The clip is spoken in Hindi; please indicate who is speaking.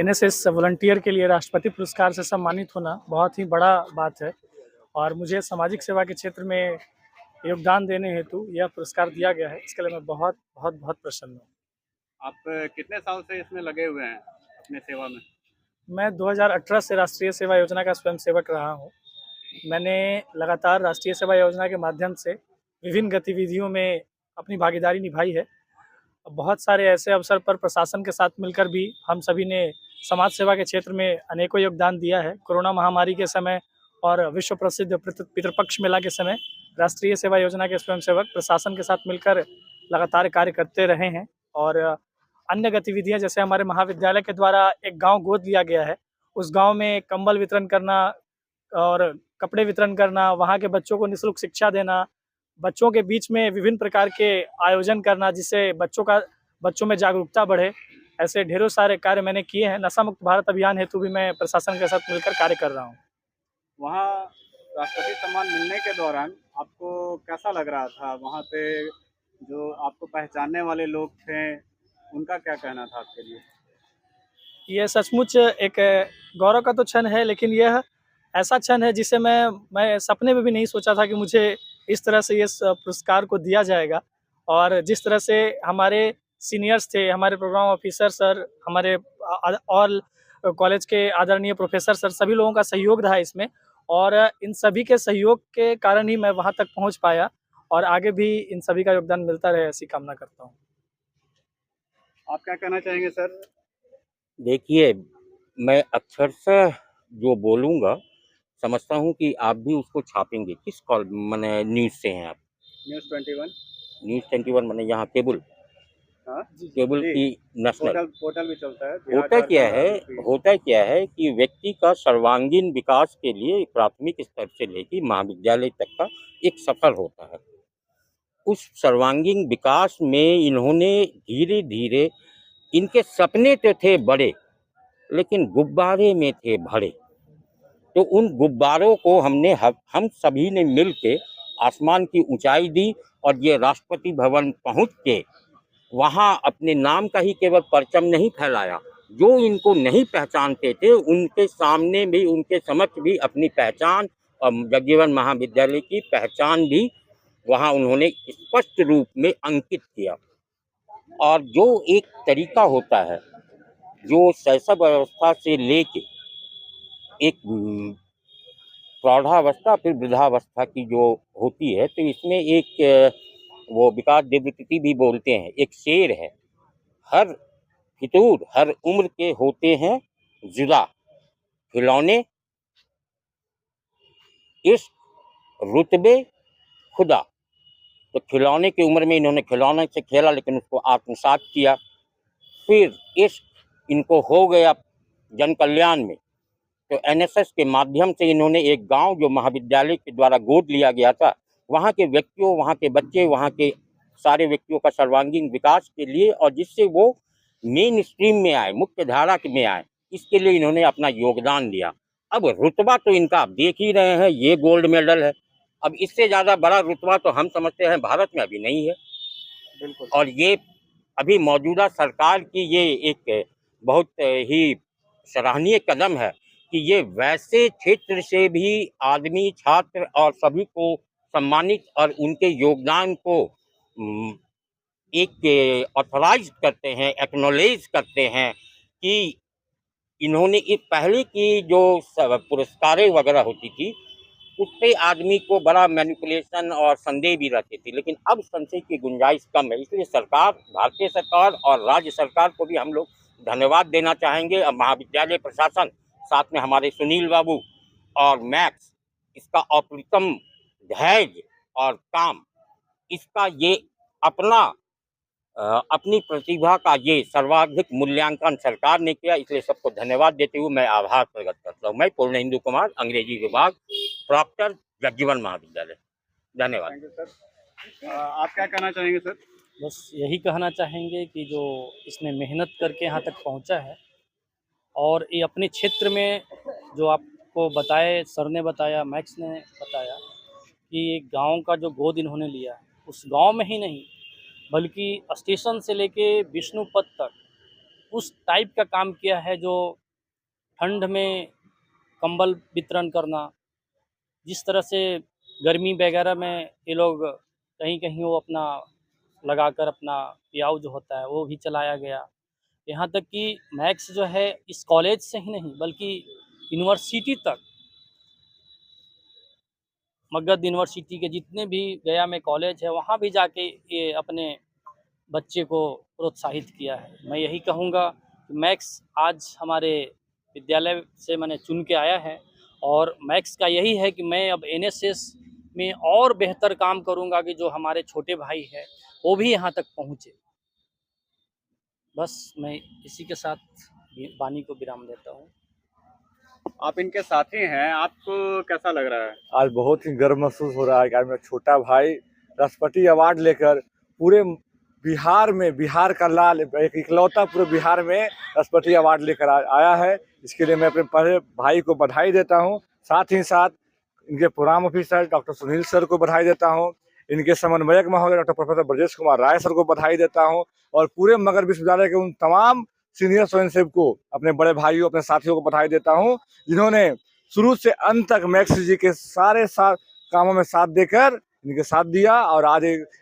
Speaker 1: एनएसएस वॉलंटियर के लिए राष्ट्रपति पुरस्कार से सम्मानित होना बहुत ही बड़ा बात है और मुझे सामाजिक सेवा के क्षेत्र में योगदान देने हेतु यह पुरस्कार दिया गया है। इसके लिए मैं बहुत बहुत बहुत प्रसन्न हूँ।
Speaker 2: आप कितने साल से इसमें लगे हुए हैं अपने सेवा में?
Speaker 1: मैं 2018 से राष्ट्रीय सेवा योजना का स्वयंसेवक रहा हूँ। मैंने लगातार राष्ट्रीय सेवा योजना के माध्यम से विभिन्न गतिविधियों में अपनी भागीदारी निभाई है। बहुत सारे ऐसे अवसर पर प्रशासन के साथ मिलकर भी हम सभी ने समाज सेवा के क्षेत्र में अनेकों योगदान दिया है। कोरोना महामारी के समय और विश्व प्रसिद्ध पितृपक्ष मेला के समय राष्ट्रीय सेवा योजना के स्वयंसेवक प्रशासन के साथ मिलकर लगातार कार्य करते रहे हैं और अन्य गतिविधियां जैसे हमारे महाविद्यालय के द्वारा एक गांव गोद लिया गया है, उस गांव में कंबल वितरण करना और कपड़े वितरण करना, वहां के बच्चों को निःशुल्क शिक्षा देना, बच्चों के बीच में विभिन्न प्रकार के आयोजन करना जिससे बच्चों में जागरूकता बढ़े। ऐसे ढेरों सारे कार्य मैंने किए हैं। नशा मुक्त भारत अभियान हेतु भी मैं प्रशासन के साथ मिलकर कार्य कर रहा हूँ।
Speaker 2: वहाँ राष्ट्रपति सम्मान मिलने के दौरान आपको कैसा लग रहा था? वहाँ पे जो आपको पहचानने वाले लोग थे, उनका क्या कहना था आपके लिए?
Speaker 1: ये सचमुच एक गौरव का तो क्षण है, लेकिन यह ऐसा क्षण है जिसे मैं सपने में भी नहीं सोचा था कि मुझे इस तरह से इस पुरस्कार को दिया जाएगा। और जिस तरह से हमारे सीनियर्स थे, हमारे प्रोग्राम ऑफिसर सर, हमारे और कॉलेज के आदरणीय प्रोफेसर सर, सभी लोगों का सहयोग रहा इसमें और इन सभी के सहयोग के कारण ही मैं वहाँ तक पहुँच पाया और आगे भी इन सभी का योगदान मिलता रहे, ऐसी कामना करता हूँ।
Speaker 2: आप क्या कहना चाहेंगे सर?
Speaker 3: देखिए, मैं अक्षरशः जो बोलूँगा, समझता हूँ कि आप भी उसको छापेंगे। किस कॉल माने न्यूज़ से हैं आप?
Speaker 2: न्यूज़ 21।
Speaker 3: न्यूज़ 21 माने यहाँ केबल
Speaker 2: हाँ
Speaker 3: केबल
Speaker 2: जी,
Speaker 3: की नेशनल।
Speaker 2: पोर्टल भी चलता है।
Speaker 3: होता क्या है कि व्यक्ति का सर्वांगीण विकास के लिए प्राथमिक स्तर से लेकर महाविद्यालय तक का एक सफ़र होता है। उस सर्वांगीण विकास में इन्होंने धीरे-धीरे, इनके सपने तो थे बड़े, लेकिन गुब्बारे में थे भरे। तो उन गुब्बारों को हम सभी ने मिल के आसमान की ऊंचाई दी और ये राष्ट्रपति भवन पहुंच के वहां अपने नाम का ही केवल परचम नहीं फैलाया, जो इनको नहीं पहचानते थे उनके सामने भी, उनके समक्ष भी अपनी पहचान और जगजीवन महाविद्यालय की पहचान भी वहां उन्होंने स्पष्ट रूप में अंकित किया। और जो एक तरीका होता है, जो शैशव अवस्था से लेके एक प्रौढ़ावस्था फिर वृद्धावस्था की जो होती है, तो इसमें एक वो विकास दिव्यतिथि भी बोलते हैं, एक शेर है, हर फितूर हर उम्र के होते हैं जुदा, खिलौने इश्क रुतबे खुदा। तो खिलौने की उम्र में इन्होंने खिलौने से खेला, लेकिन उसको आत्मसात किया। फिर इश्क इनको हो गया जन कल्याण में, तो एनएसएस के माध्यम से इन्होंने एक गांव जो महाविद्यालय के द्वारा गोद लिया गया था, वहां के व्यक्तियों, वहां के बच्चे, वहां के सारे व्यक्तियों का सर्वांगीण विकास के लिए और जिससे वो मेन स्ट्रीम में आए, मुख्य धारा में आए, इसके लिए इन्होंने अपना योगदान दिया। अब रुतबा तो इनका आप देख ही रहे हैं, ये गोल्ड मेडल है। अब इससे ज़्यादा बड़ा रुतबा तो हम समझते हैं भारत में अभी नहीं है।
Speaker 2: बिल्कुल।
Speaker 3: और ये अभी मौजूदा सरकार की ये एक बहुत ही सराहनीय कदम है कि ये वैसे क्षेत्र से भी आदमी, छात्र और सभी को सम्मानित और उनके योगदान को एक ऑथराइज करते हैं, एक्नॉलेज करते हैं कि इन्होंने एक पहले की जो पुरस्कारें वगैरह होती थी, उससे आदमी को बड़ा मैनिपुलेशन और संदेह भी रहते थे, लेकिन अब संशय की गुंजाइश कम है। इसलिए सरकार, भारतीय सरकार और राज्य सरकार को भी हम लोग धन्यवाद देना चाहेंगे और महाविद्यालय प्रशासन, साथ में हमारे सुनील बाबू और मैक्स, इसका अप्रतिम धैर्य और काम, इसका ये अपनी प्रतिभा का ये सर्वाधिक मूल्यांकन सरकार ने किया, इसलिए सबको धन्यवाद देते हुए मैं आभार प्रकट करता हूँ। मैं पूर्णेंदु कुमार, अंग्रेजी विभाग, प्रॉक्टर, जगजीवन महाविद्यालय। धन्यवाद।
Speaker 2: Thank you sir. आप क्या कहना चाहेंगे सर?
Speaker 1: बस यही कहना चाहेंगे कि जो इसने मेहनत करके यहाँ तक पहुँचा है और ये अपने क्षेत्र में जो आपको बताए, सर ने बताया, मैक्स ने बताया कि एक गांव का जो गोद इन्होंने लिया, उस गांव में ही नहीं बल्कि स्टेशन से लेके विष्णुपद तक
Speaker 4: उस टाइप का काम किया है जो ठंड में कंबल वितरण करना, जिस तरह से गर्मी वगैरह में ये लोग कहीं कहीं वो अपना लगाकर अपना पियाऊ जो होता है वो भी चलाया गया। यहाँ तक कि मैक्स जो है इस कॉलेज से ही नहीं बल्कि यूनिवर्सिटी तक, मगध यूनिवर्सिटी के जितने भी गया में कॉलेज है वहाँ भी जाके ये अपने बच्चे को प्रोत्साहित किया है। मैं यही कहूँगा कि मैक्स आज हमारे विद्यालय से मैंने चुन के आया है और मैक्स का यही है कि मैं अब एनएसएस में और बेहतर काम करूँगा कि जो हमारे छोटे भाई हैं वो भी यहाँ तक पहुँचे। बस मैं इसी के साथ वाणी को विराम देता हूँ।
Speaker 2: आप इनके साथी हैं, आपको कैसा लग रहा है?
Speaker 5: आज बहुत ही गर्व महसूस हो रहा है कि आज मेरा छोटा भाई राष्ट्रपति अवार्ड लेकर पूरे बिहार में, बिहार का लाल, एक इकलौता पूरे बिहार में राष्ट्रपति अवार्ड लेकर आया है। इसके लिए मैं अपने बड़े भाई को बधाई देता हूं। साथ ही साथ इनके program officer doctor Sunil sir को बधाई देता हूं। इनके समन्वयक महोदय doctor professor Brajesh Kumar Rai sir को बधाई देता हूं और पूरे मगध विश्वविद्यालय के उन तमाम सीनियर स्वयंसेवकों, अपने बड़े भाइयों, अपने साथियों को बधाई देता हूं जिन्होंने शुरू से अंत तक मैक्स जी के सारे कामों में साथ देकर इनके साथ दिया और आज